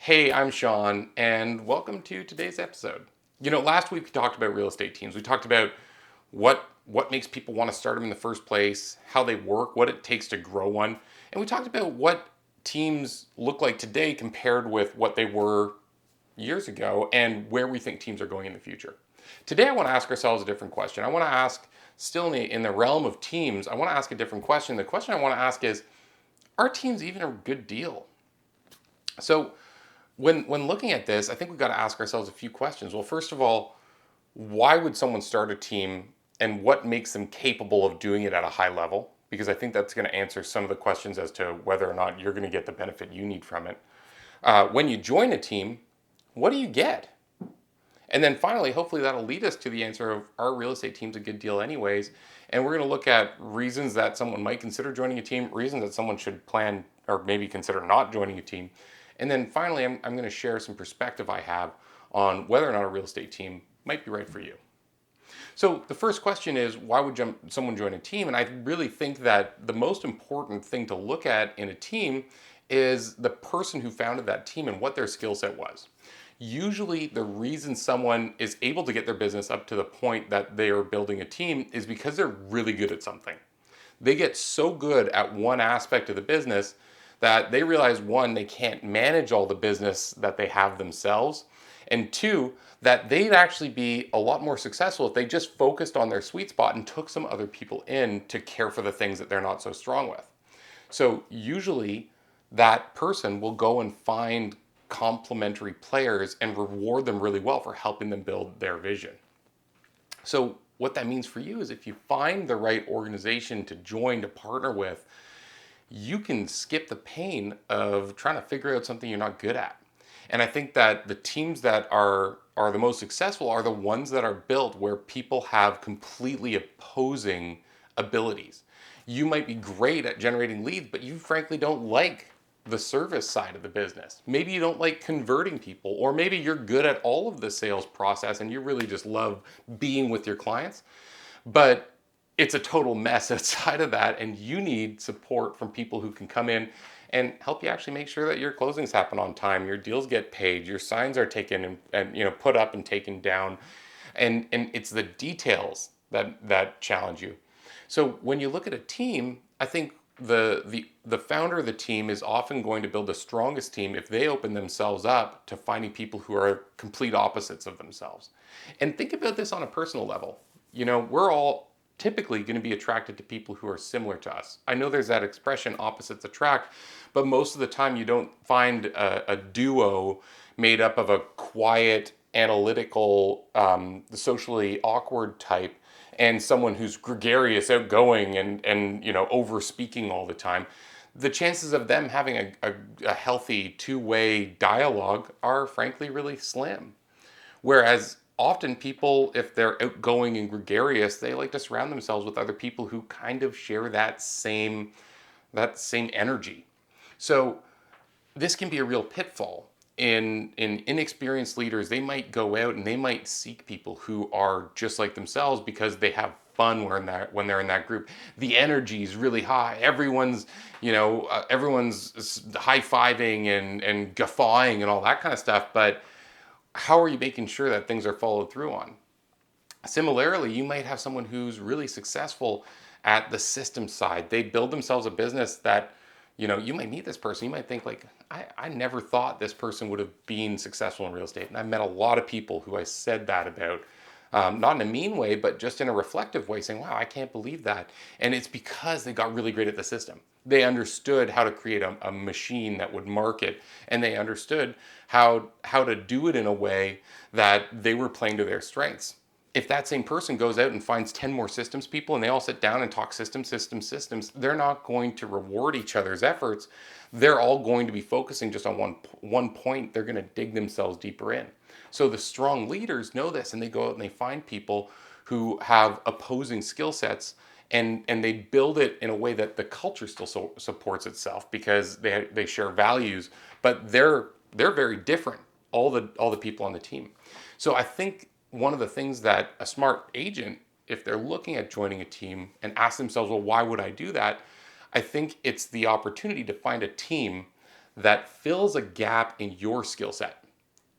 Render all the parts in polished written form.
Hey, I'm Sean, and welcome to today's episode. Last week we talked about real estate teams. We talked about what makes people want to start them in the first place, how they work, what it takes to grow one, and we talked about what teams look like today compared with what they were years ago and where we think teams are going in the future. Today I want to ask ourselves a different question. I want to ask, still in the realm of teams, I want to ask a different question. The question I want to ask is, are teams even a good deal? So when looking at this, I think we've got to ask ourselves a few questions. Well, first of all, why would someone start a team and what makes them capable of doing it at a high level? Because I think that's going to answer some of the questions as to whether or not you're going to get the benefit you need from it. When you join a team, what do you get? And then finally, hopefully that'll lead us to the answer of, are real estate teams a good deal anyways? And we're going to look at reasons that someone might consider joining a team, reasons that someone should plan or maybe consider not joining a team. And then finally, I'm going to share some perspective I have on whether or not a real estate team might be right for you. So the first question is, why would someone join a team? And I really think that the most important thing to look at in a team is the person who founded that team and what their skill set was. Usually the reason someone is able to get their business up to the point that they are building a team is because they're really good at something. They get so good at one aspect of the business that they realize, one, they can't manage all the business that they have themselves, and two, that they'd actually be a lot more successful if they just focused on their sweet spot and took some other people in to care for the things that they're not so strong with. So usually that person will go and find complementary players and reward them really well for helping them build their vision. So what that means for you is if you find the right organization to join, to partner with, you can skip the pain of trying to figure out something you're not good at. And I think that the teams that are the most successful are the ones that are built where people have completely opposing abilities. You might be great at generating leads, but you frankly don't like the service side of the business. Maybe you don't like converting people, or maybe you're good at all of the sales process and you really just love being with your clients. But it's a total mess outside of that, and you need support from people who can come in and help you actually make sure that your closings happen on time, your deals get paid, your signs are taken and put up and taken down, and it's the details that challenge you. So when you look at a team, I think the founder of the team is often going to build the strongest team if they open themselves up to finding people who are complete opposites of themselves. And think about this on a personal level. We're all typically going to be attracted to people who are similar to us. I know there's that expression, opposites attract, but most of the time you don't find a duo made up of a quiet, analytical, socially awkward type and someone who's gregarious, outgoing, and over speaking all the time. The chances of them having a healthy two-way dialogue are frankly really slim. Whereas often people, if they're outgoing and gregarious, they like to surround themselves with other people who kind of share that same energy. So this can be a real pitfall. In inexperienced leaders, they might go out and they might seek people who are just like themselves because they have fun when they're in that group. The energy is really high. Everyone's high-fiving and guffawing and all that kind of stuff. But how are you making sure that things are followed through on? Similarly, you might have someone who's really successful at the system side. They build themselves a business that, you might meet this person. You might think like, I never thought this person would have been successful in real estate. And I've met a lot of people who I said that about, not in a mean way, but just in a reflective way, saying, wow, I can't believe that. And it's because they got really great at the system. They understood how to create a machine that would market, and they understood how to do it in a way that they were playing to their strengths. If that same person goes out and finds 10 more systems people and they all sit down and talk systems, they're not going to reward each other's efforts. They're all going to be focusing just on one point. They're going to dig themselves deeper in. So the strong leaders know this, and they go out and they find people who have opposing skill sets, and they build it in a way that the culture still supports itself because they share values, but they're very different, all the people on the team. So I think one of the things that a smart agent, if they're looking at joining a team and ask themselves, well, why would I do that? I think it's the opportunity to find a team that fills a gap in your skill set.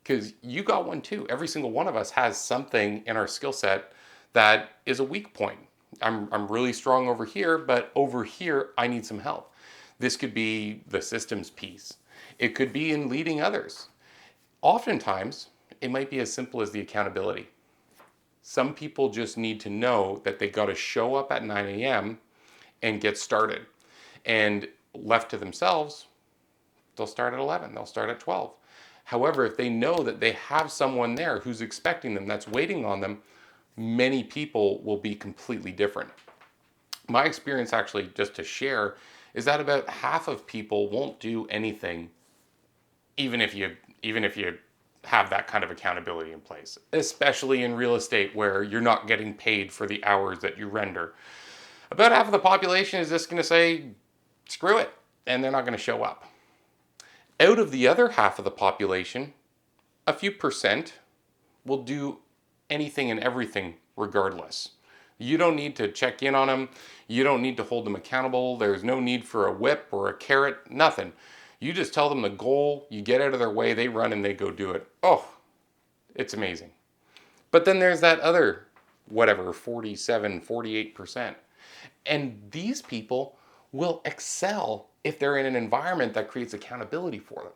Because you got one too. Every single one of us has something in our skill set that is a weak point. I'm really strong over here, but over here I need some help. This could be the systems piece. It could be in leading others. Oftentimes, it might be as simple as the accountability. Some people just need to know that they got to show up at 9 a.m. and get started. And left to themselves, they'll start at 11, they'll start at 12. However, if they know that they have someone there who's expecting them, that's waiting on them, many people will be completely different. My experience, actually, just to share, is that about half of people won't do anything even if you have that kind of accountability in place, especially in real estate where you're not getting paid for the hours that you render. About half of the population is just going to say, screw it, and they're not going to show up. Out of the other half of the population, a few percent will do anything and everything regardless. You don't need to check in on them. You don't need to hold them accountable. There's no need for a whip or a carrot, nothing. You just tell them the goal, you get out of their way, they run and they go do it. Oh, it's amazing. But then there's that other, 47, 48%. And these people will excel if they're in an environment that creates accountability for them.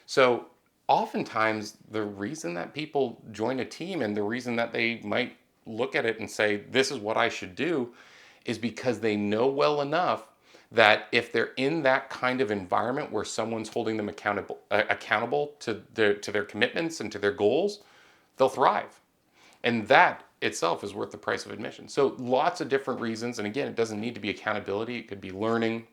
So oftentimes the reason that people join a team and the reason that they might look at it and say, this is what I should do, is because they know well enough that if they're in that kind of environment where someone's holding them accountable to their commitments and to their goals, they'll thrive. And that itself is worth the price of admission. So lots of different reasons. And again, it doesn't need to be accountability. It could be learning.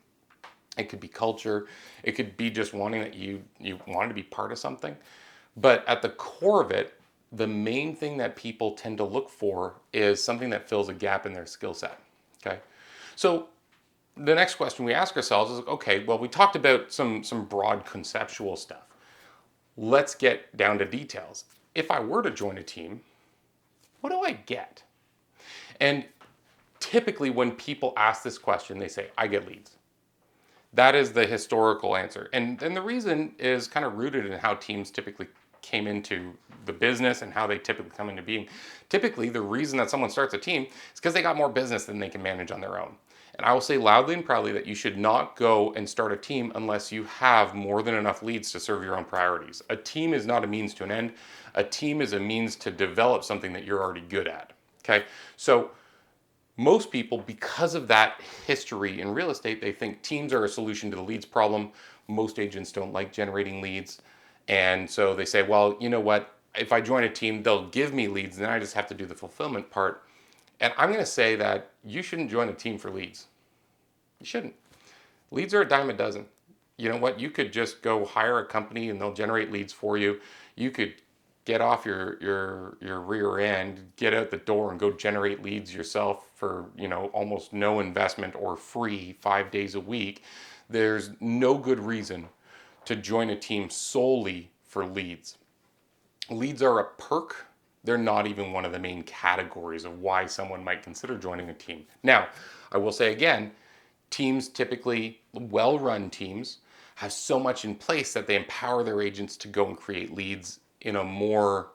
It could be culture. It could be just wanting that you wanted to be part of something. But at the core of it, the main thing that people tend to look for is something that fills a gap in their skill set. Okay. So the next question we ask ourselves is, okay, well, we talked about some broad conceptual stuff. Let's get down to details. If I were to join a team, what do I get? And typically when people ask this question, they say, I get leads. That is the historical answer. And the reason is kind of rooted in how teams typically came into the business and how they typically come into being. Typically, the reason that someone starts a team is because they got more business than they can manage on their own. And I will say loudly and proudly that you should not go and start a team unless you have more than enough leads to serve your own priorities. A team is not a means to an end. A team is a means to develop something that you're already good at. Okay? So most people, because of that history in real estate, they think teams are a solution to the leads problem. Most agents don't like generating leads. And so they say, well, you know what? If I join a team, they'll give me leads, and then I just have to do the fulfillment part. And I'm going to say that you shouldn't join a team for leads. You shouldn't. Leads are a dime a dozen. You know what? You could just go hire a company and they'll generate leads for you. You could get off your rear end, get out the door and go generate leads yourself for, almost no investment or free 5 days a week. There's no good reason to join a team solely for leads. Leads are a perk. They're not even one of the main categories of why someone might consider joining a team. Now, I will say again, teams, typically well-run teams, have so much in place that they empower their agents to go and create leads in a more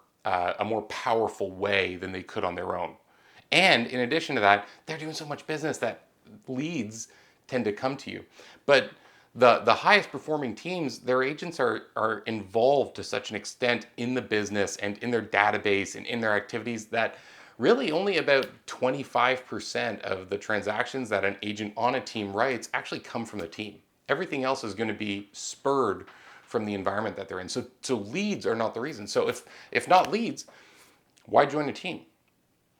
powerful way than they could on their own. And in addition to that, they're doing so much business that leads tend to come to you. But the highest performing teams, their agents are involved to such an extent in the business and in their database and in their activities that really only about 25% of the transactions that an agent on a team writes actually come from the team. Everything else is going to be spurred from the environment that they're in. So leads are not the reason. So if not leads, why join a team?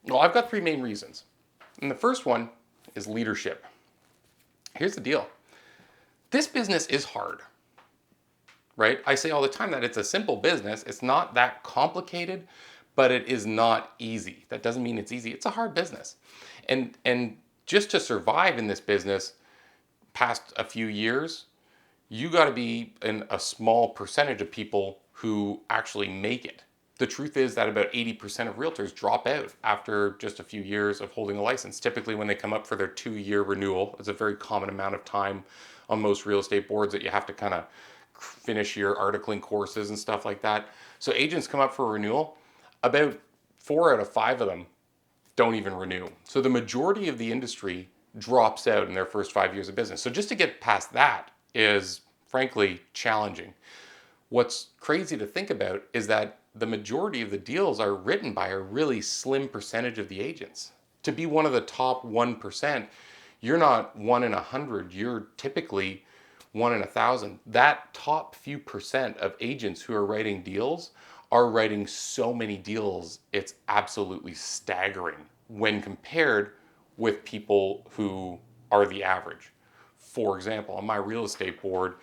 Well, I've got three main reasons. And the first one is leadership. Here's the deal. This business is hard, right? I say all the time that it's a simple business. It's not that complicated, but it is not easy. That doesn't mean it's easy. It's a hard business. And just to survive in this business past a few years, you got to be in a small percentage of people who actually make it. The truth is that about 80% of realtors drop out after just a few years of holding a license. Typically when they come up for their 2-year renewal, it's a very common amount of time on most real estate boards that you have to kind of finish your articling courses and stuff like that. So agents come up for renewal, about 4 out of 5 of them don't even renew. So the majority of the industry drops out in their first 5 years of business. So just to get past that is frankly challenging. What's crazy to think about is that the majority of the deals are written by a really slim percentage of the agents. To be one of the top 1%, you're not 1 in 100, you're typically 1 in 1,000. That top few percent of agents who are writing deals are writing so many deals, it's absolutely staggering when compared with people who are the average. For example, on my real estate board,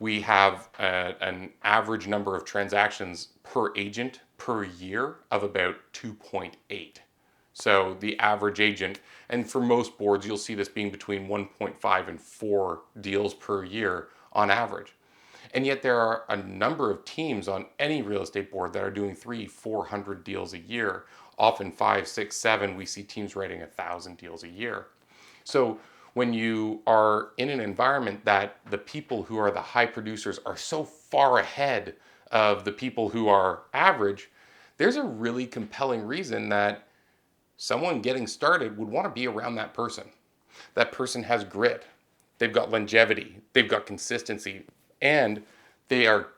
we have an average number of transactions per agent per year of about 2.8. So the average agent, and for most boards, you'll see this being between 1.5 and 4 deals per year on average. And yet there are a number of teams on any real estate board that are doing 300-400 deals a year. Often 5, 6, 7, we see teams writing 1,000 deals a year. So when you are in an environment that the people who are the high producers are so far ahead of the people who are average, there's a really compelling reason that someone getting started would want to be around that person. That person has grit, they've got longevity, they've got consistency, and they are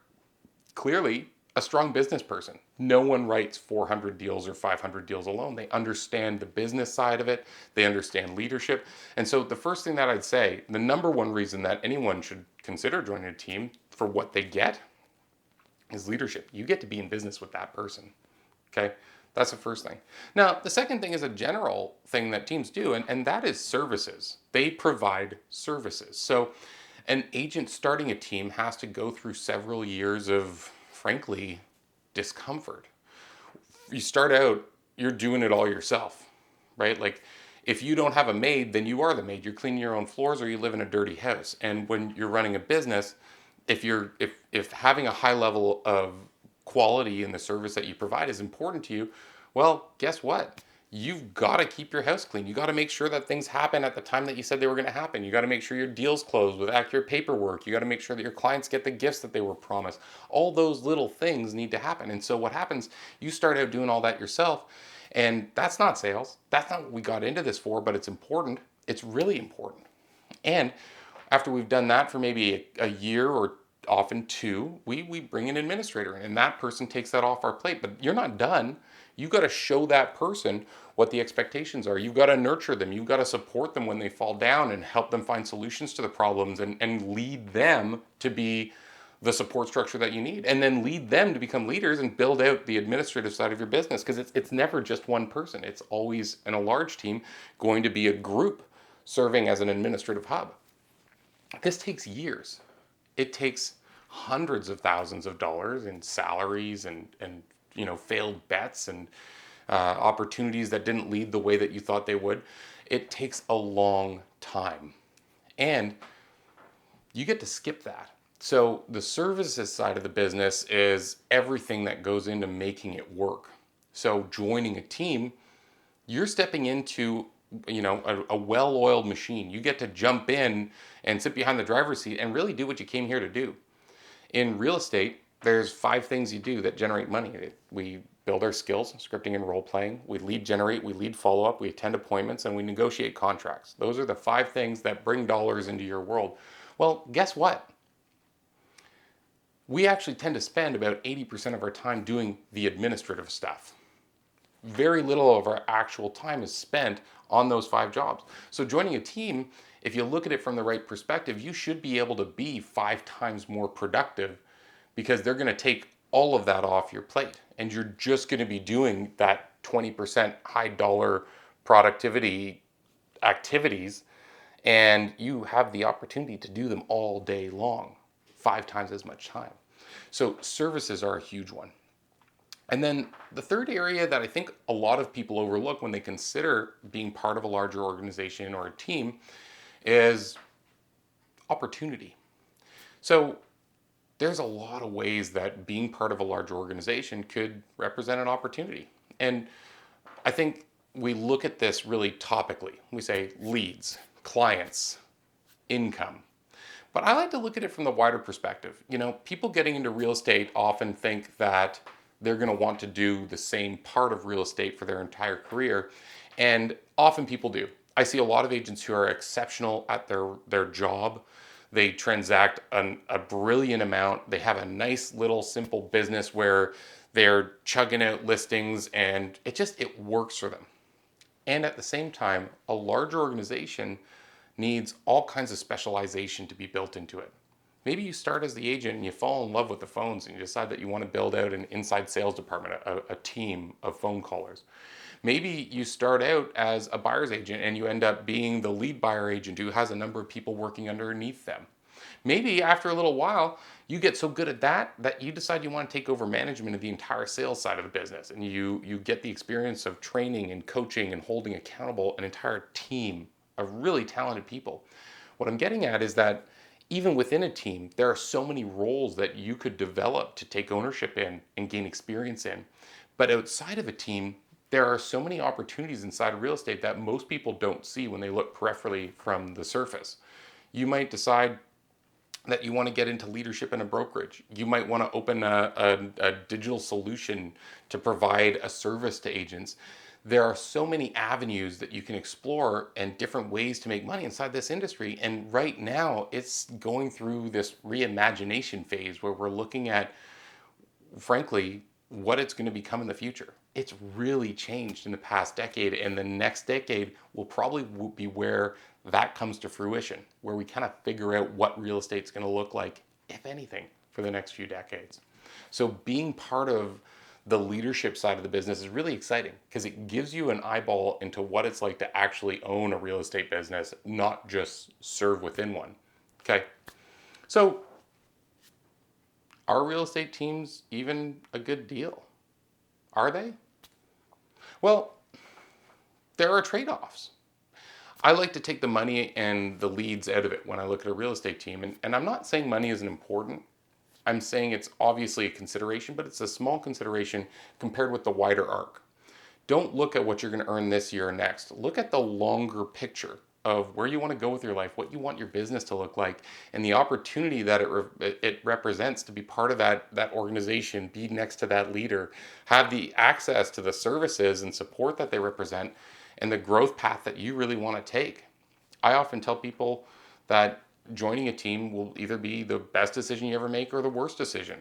clearly a strong business person. No one writes 400 deals or 500 deals alone. They understand the business side of it. They understand leadership. And so the first thing that I'd say, the number one reason that anyone should consider joining a team for what they get is leadership. You get to be in business with that person. Okay? That's the first thing. Now, the second thing is a general thing that teams do, and that is services. They provide services. So an agent starting a team has to go through several years of, frankly, discomfort. You start out, you're doing it all yourself, right? Like, if you don't have a maid, then you are the maid. You're cleaning your own floors or you live in a dirty house. And when you're running a business, if having a high level of quality in the service that you provide is important to you, well, guess what? You've got to keep your house clean. You got to make sure that things happen at the time that you said they were going to happen. You got to make sure your deals close with accurate paperwork. You got to make sure that your clients get the gifts that they were promised. All those little things need to happen. And so what happens, you start out doing all that yourself, and that's not sales. That's not what we got into this for, but it's important. It's really important. And after we've done that for maybe a year or often 2, we bring an administrator in, and that person takes that off our plate. But you're not done. You've got to show that person what the expectations are. You've got to nurture them. You've got to support them when they fall down and help them find solutions to the problems and lead them to be the support structure that you need. And then lead them to become leaders and build out the administrative side of your business, because it's never just one person. It's always, in a large team, going to be a group serving as an administrative hub. This takes years. It takes hundreds of thousands of dollars in salaries and failed bets and opportunities that didn't lead the way that you thought they would. It takes a long time. And you get to skip that. So the services side of the business is everything that goes into making it work. So joining a team, you're stepping into a well-oiled machine. You get to jump in and sit behind the driver's seat and really do what you came here to do. In real estate, there's 5 things you do that generate money. We build our skills, scripting and role playing. We lead generate, we lead follow up, we attend appointments, and we negotiate contracts. Those are the 5 things that bring dollars into your world. Well, guess what? We actually tend to spend about 80% of our time doing the administrative stuff. Very little of our actual time is spent on those 5 jobs. So joining a team, if you look at it from the right perspective, you should be able to be 5 times more productive, because they're going to take all of that off your plate, and you're just going to be doing that 20% high dollar productivity activities, and you have the opportunity to do them all day long, 5 times as much time. So services are a huge one. And then the third area that I think a lot of people overlook when they consider being part of a larger organization or a team is opportunity. So there's a lot of ways that being part of a larger organization could represent an opportunity. And I think we look at this really topically. We say leads, clients, income. But I like to look at it from the wider perspective. You know, people getting into real estate often think that they're going to want to do the same part of real estate for their entire career. And often people do. I see a lot of agents who are exceptional at their job. They transact a brilliant amount. They have a nice little simple business where they're chugging out listings and it works for them. And at the same time, a larger organization needs all kinds of specialization to be built into it. Maybe you start as the agent and you fall in love with the phones and you decide that you want to build out an inside sales department, a team of phone callers. Maybe you start out as a buyer's agent and you end up being the lead buyer agent who has a number of people working underneath them. Maybe after a little while, you get so good at that you decide you want to take over management of the entire sales side of the business, and you get the experience of training and coaching and holding accountable an entire team of really talented people. What I'm getting at is that even within a team, there are so many roles that you could develop to take ownership in and gain experience in. But outside of a team, there are so many opportunities inside of real estate that most people don't see when they look peripherally from the surface. You might decide that you want to get into leadership in a brokerage. You might want to open a digital solution to provide a service to agents. There are so many avenues that you can explore and different ways to make money inside this industry. And right now, it's going through this reimagination phase where we're looking at, frankly, what it's going to become in the future. It's really changed in the past decade, and the next decade will probably be where that comes to fruition, where we kind of figure out what real estate's going to look like, if anything, for the next few decades. So being part of the leadership side of the business is really exciting because it gives you an eyeball into what it's like to actually own a real estate business, not just serve within one. Okay, so are real estate teams even a good deal? Are they? Well, there are trade-offs. I like to take the money and the leads out of it when I look at a real estate team. And I'm not saying money isn't important. I'm saying it's obviously a consideration, but it's a small consideration compared with the wider arc. Don't look at what you're going to earn this year or next. Look at the longer picture of where you want to go with your life, what you want your business to look like, and the opportunity that it represents to be part of that organization, be next to that leader, have the access to the services and support that they represent, and the growth path that you really want to take. I often tell people that joining a team will either be the best decision you ever make or the worst decision.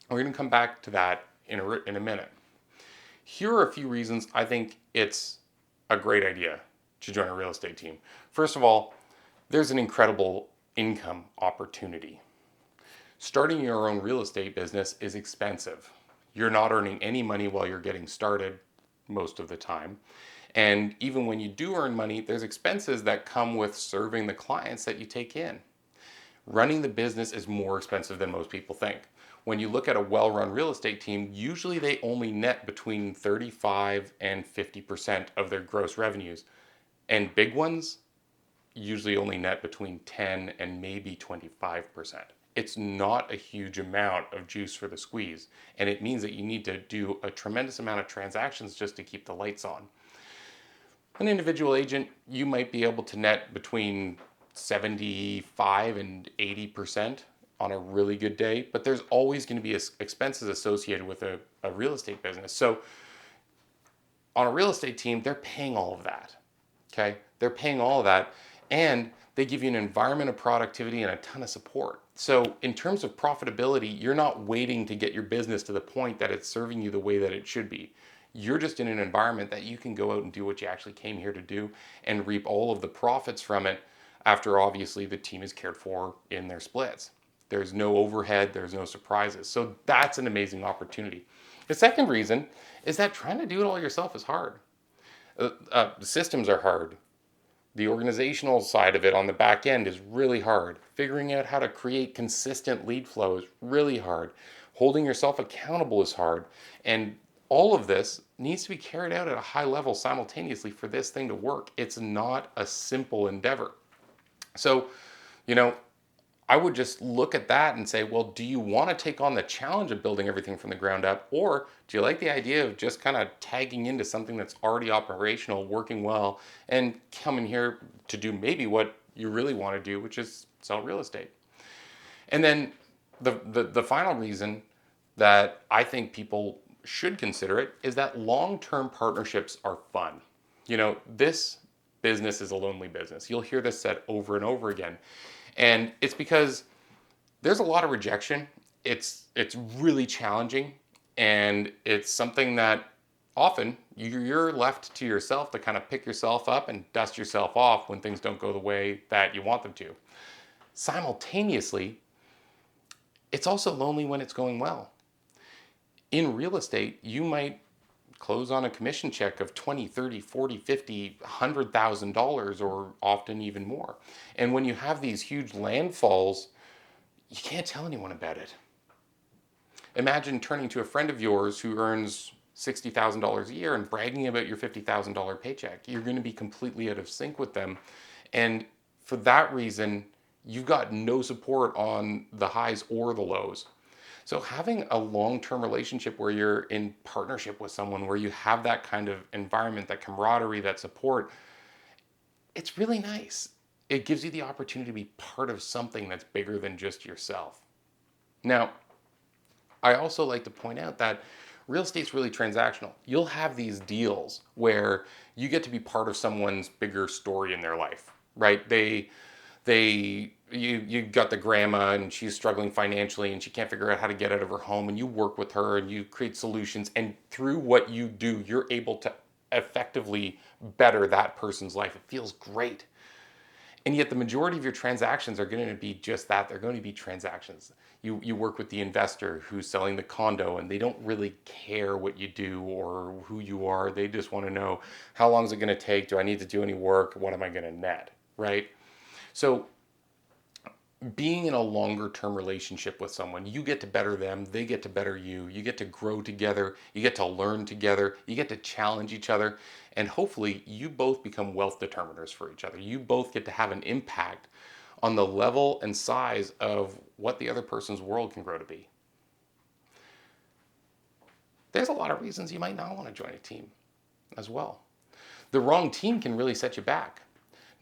We're going to come back to that in a minute. Here are a few reasons I think it's a great idea to join a real estate team. First of all, there's an incredible income opportunity. Starting your own real estate business is expensive. You're not earning any money while you're getting started most of the time. And even when you do earn money, there's expenses that come with serving the clients that you take in. Running the business is more expensive than most people think. When you look at a well-run real estate team, usually they only net between 35 and 50% of their gross revenues. And big ones usually only net between 10 and maybe 25%. It's not a huge amount of juice for the squeeze. And it means that you need to do a tremendous amount of transactions just to keep the lights on. An individual agent, you might be able to net between 75 and 80% on a really good day, but there's always going to be expenses associated with a real estate business. So on a real estate team, they're paying all of that. Okay? They're paying all of that, and they give you an environment of productivity and a ton of support. So in terms of profitability, you're not waiting to get your business to the point that it's serving you the way that it should be. You're just in an environment that you can go out and do what you actually came here to do and reap all of the profits from it after obviously the team is cared for in their splits. There's no overhead, there's no surprises. So that's an amazing opportunity. The second reason is that trying to do it all yourself is hard. The systems are hard. The organizational side of it on the back end is really hard. Figuring out how to create consistent lead flow is really hard. Holding yourself accountable is hard. And all of this needs to be carried out at a high level simultaneously for this thing to work. It's not a simple endeavor. So, I would just look at that and say, well, do you want to take on the challenge of building everything from the ground up? Or do you like the idea of just kind of tagging into something that's already operational, working well, and coming here to do maybe what you really want to do, which is sell real estate. And then the final reason that I think people should consider it is that long-term partnerships are fun. This business is a lonely business. You'll hear this said over and over again. And it's because there's a lot of rejection. It's really challenging, and it's something that often you're left to yourself to kind of pick yourself up and dust yourself off when things don't go the way that you want them to. Simultaneously, it's also lonely when it's going well. In real estate, you might close on a commission check of 20, 30, 40, 50, $100,000, or often even more. And when you have these huge landfalls, you can't tell anyone about it. Imagine turning to a friend of yours who earns $60,000 a year and bragging about your $50,000 paycheck. You're going to be completely out of sync with them. And for that reason, you've got no support on the highs or the lows. So having a long-term relationship where you're in partnership with someone, where you have that kind of environment, that camaraderie, that support, it's really nice. It gives you the opportunity to be part of something that's bigger than just yourself. Now, I also like to point out that real estate's really transactional. You'll have these deals where you get to be part of someone's bigger story in their life, right? You got the grandma and she's struggling financially and she can't figure out how to get out of her home, and you work with her and you create solutions, and through what you do, you're able to effectively better that person's life. It feels great. And yet the majority of your transactions are going to be just that. They're going to be transactions. You work with the investor who's selling the condo, and they don't really care what you do or who you are. They just want to know, how long is it going to take? Do I need to do any work? What am I going to net, right? So being in a longer term relationship with someone, you get to better them, they get to better you, you get to grow together, you get to learn together, you get to challenge each other, and hopefully you both become wealth determiners for each other. You both get to have an impact on the level and size of what the other person's world can grow to be. There's a lot of reasons you might not want to join a team as well. The wrong team can really set you back.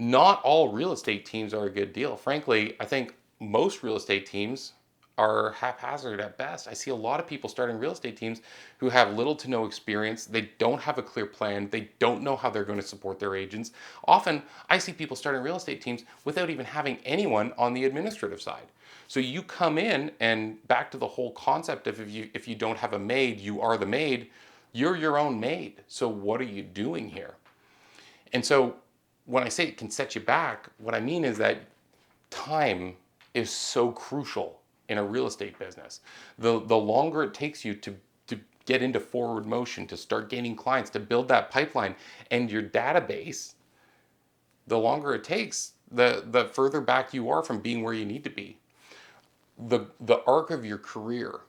Not all real estate teams are a good deal. Frankly, I think most real estate teams are haphazard at best. I see a lot of people starting real estate teams who have little to no experience. They don't have a clear plan. They don't know how they're going to support their agents. Often, I see people starting real estate teams without even having anyone on the administrative side. So you come in, and back to the whole concept of if you don't have a maid, you are the maid. You're your own maid. So what are you doing here? And so when I say it can set you back, what I mean is that time is so crucial in a real estate business. The longer it takes you to get into forward motion, to start gaining clients, to build that pipeline and your database, the longer it takes, the further back you are from being where you need to be. The arc of your career,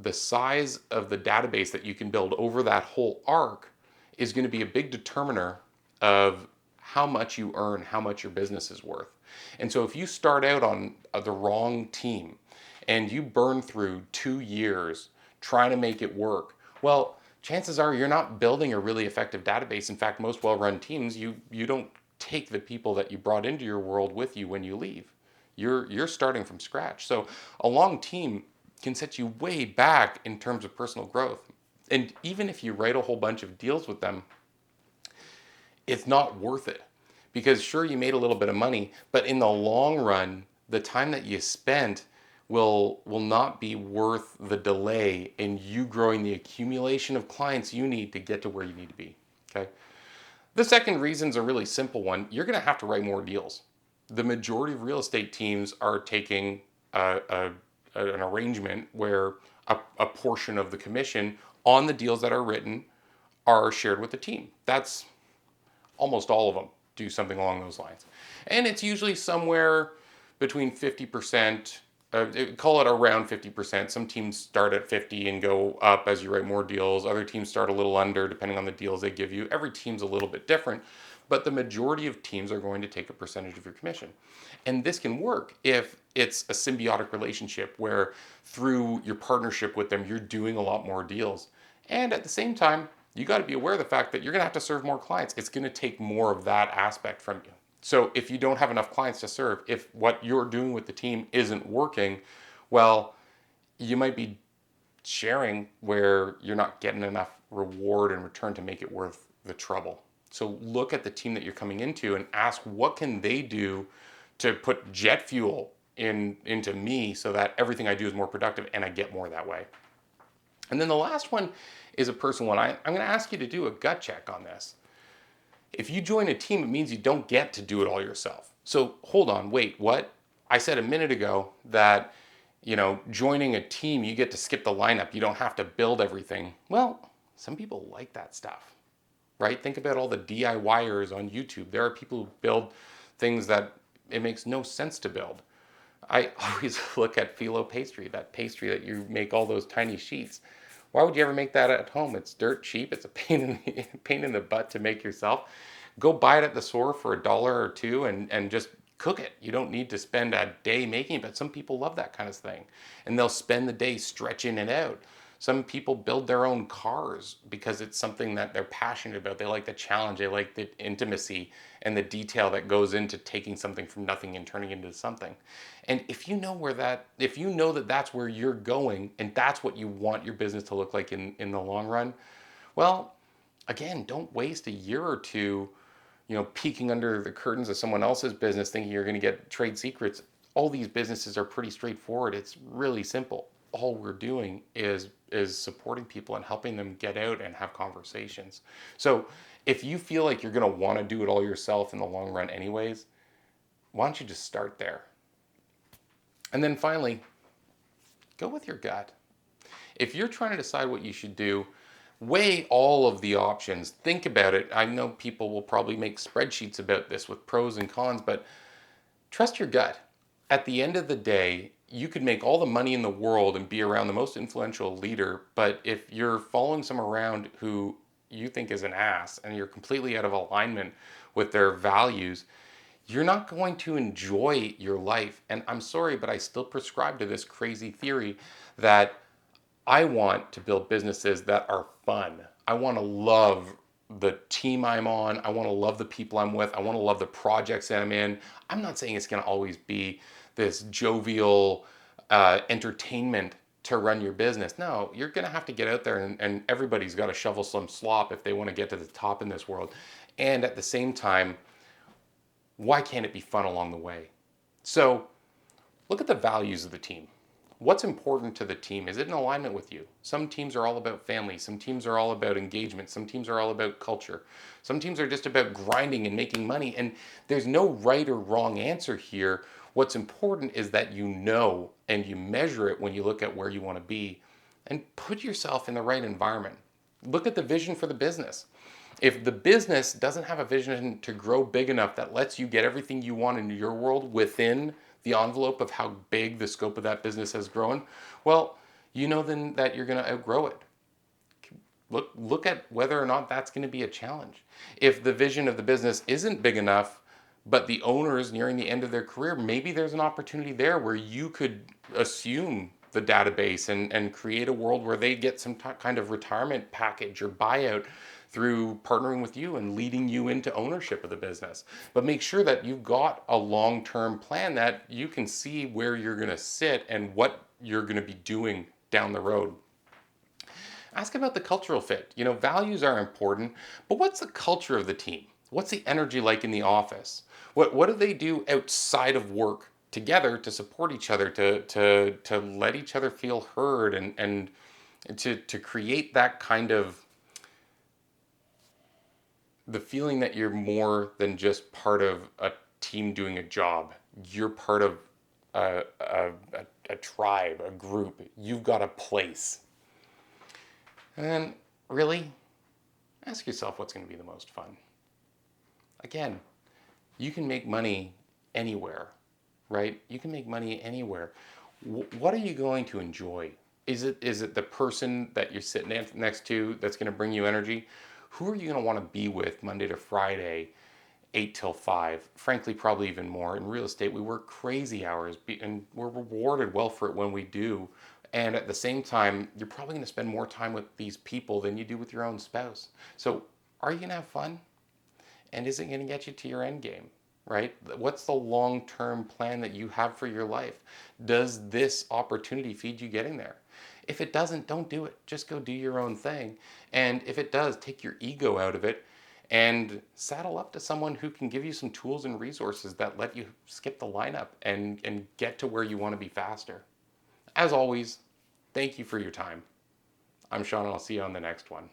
the size of the database that you can build over that whole arc is going to be a big determiner of how much you earn, how much your business is worth. And so if you start out on the wrong team and you burn through 2 years trying to make it work, well, chances are you're not building a really effective database. In fact, most well-run teams, you don't take the people that you brought into your world with you when you leave. You're starting from scratch. So a long team can set you way back in terms of personal growth. And even if you write a whole bunch of deals with them, it's not worth it, because sure, you made a little bit of money, but in the long run, the time that you spent will not be worth the delay in you growing the accumulation of clients you need to get to where you need to be. Okay. The second reason is a really simple one. You're going to have to write more deals. The majority of real estate teams are taking an arrangement where a portion of the commission on the deals that are written are shared with the team. That's almost all of them do something along those lines. And it's usually somewhere between 50%, call it around 50%. Some teams start at 50 and go up as you write more deals. Other teams start a little under, depending on the deals they give you. Every team's a little bit different, but the majority of teams are going to take a percentage of your commission. And this can work if it's a symbiotic relationship where through your partnership with them, you're doing a lot more deals. And at the same time, you got to be aware of the fact that you're going to have to serve more clients. It's going to take more of that aspect from you. So if you don't have enough clients to serve, if what you're doing with the team isn't working, well, you might be sharing where you're not getting enough reward and return to make it worth the trouble. So look at the team that you're coming into and ask what can they do to put jet fuel into me so that everything I do is more productive and I get more that way. And then the last one is a personal one. I'm going to ask you to do a gut check on this. If you join a team, it means you don't get to do it all yourself. So hold on, wait, what? I said a minute ago that, joining a team, you get to skip the lineup. You don't have to build everything. Well, some people like that stuff, right? Think about all the DIYers on YouTube. There are people who build things that it makes no sense to build. I always look at phyllo pastry, that pastry that you make all those tiny sheets. Why would you ever make that at home? It's dirt cheap. It's a pain in the butt to make yourself. Go buy it at the store for $1 or $2 and just cook it. You don't need to spend a day making it, but some people love that kind of thing. And they'll spend the day stretching it out. Some people build their own cars because it's something that they're passionate about. They like the challenge, they like the intimacy and the detail that goes into taking something from nothing and turning it into something. And if you know that that's where you're going and that's what you want your business to look like in the long run, well, again, don't waste a year or two, peeking under the curtains of someone else's business thinking you're going to get trade secrets. All these businesses are pretty straightforward. It's really simple. All we're doing is supporting people and helping them get out and have conversations. So if you feel like you're going to want to do it all yourself in the long run anyways, why don't you just start there? And then finally, go with your gut. If you're trying to decide what you should do, weigh all of the options. Think about it. I know people will probably make spreadsheets about this with pros and cons, but trust your gut. At the end of the day, you could make all the money in the world and be around the most influential leader, but if you're following someone around who you think is an ass and you're completely out of alignment with their values, you're not going to enjoy your life. And I'm sorry, but I still prescribe to this crazy theory that I want to build businesses that are fun. I want to love the team I'm on. I want to love the people I'm with. I want to love the projects that I'm in. I'm not saying it's going to always be this jovial entertainment to run your business. No, you're going to have to get out there and everybody's got to shovel some slop if they want to get to the top in this world. And at the same time, why can't it be fun along the way? So look at the values of the team. What's important to the team? Is it in alignment with you? Some teams are all about family. Some teams are all about engagement. Some teams are all about culture. Some teams are just about grinding and making money. And there's no right or wrong answer here. What's important is that you know and you measure it when you look at where you want to be and put yourself in the right environment. Look at the vision for the business. If the business doesn't have a vision to grow big enough that lets you get everything you want in your world within the envelope of how big the scope of that business has grown, well, you know then that you're going to outgrow it. Look at whether or not that's going to be a challenge. If the vision of the business isn't big enough, but the owner is nearing the end of their career, maybe there's an opportunity there where you could assume the database and create a world where they get some kind of retirement package or buyout through partnering with you and leading you into ownership of the business. But make sure that you've got a long-term plan that you can see where you're going to sit and what you're going to be doing down the road. Ask about the cultural fit. Values are important, but what's the culture of the team? What's the energy like in the office? What do they do outside of work together to support each other, to let each other feel heard and to create that kind of the feeling that you're more than just part of a team doing a job. You're part of a tribe, a group. You've got a place. And then, really, ask yourself what's going to be the most fun. Again, you can make money anywhere, right? You can make money anywhere. What are you going to enjoy? Is it the person that you're sitting next to that's going to bring you energy? Who are you going to want to be with Monday to Friday, 8 till 5? Frankly, probably even more. In real estate, we work crazy hours and we're rewarded well for it when we do. And at the same time, you're probably going to spend more time with these people than you do with your own spouse. So are you going to have fun? And is it going to get you to your end game? right? What's the long-term plan that you have for your life? Does this opportunity feed you getting there? If it doesn't, don't do it. Just go do your own thing. And if it does, take your ego out of it and saddle up to someone who can give you some tools and resources that let you skip the lineup and get to where you want to be faster. As always, thank you for your time. I'm Sean, and I'll see you on the next one.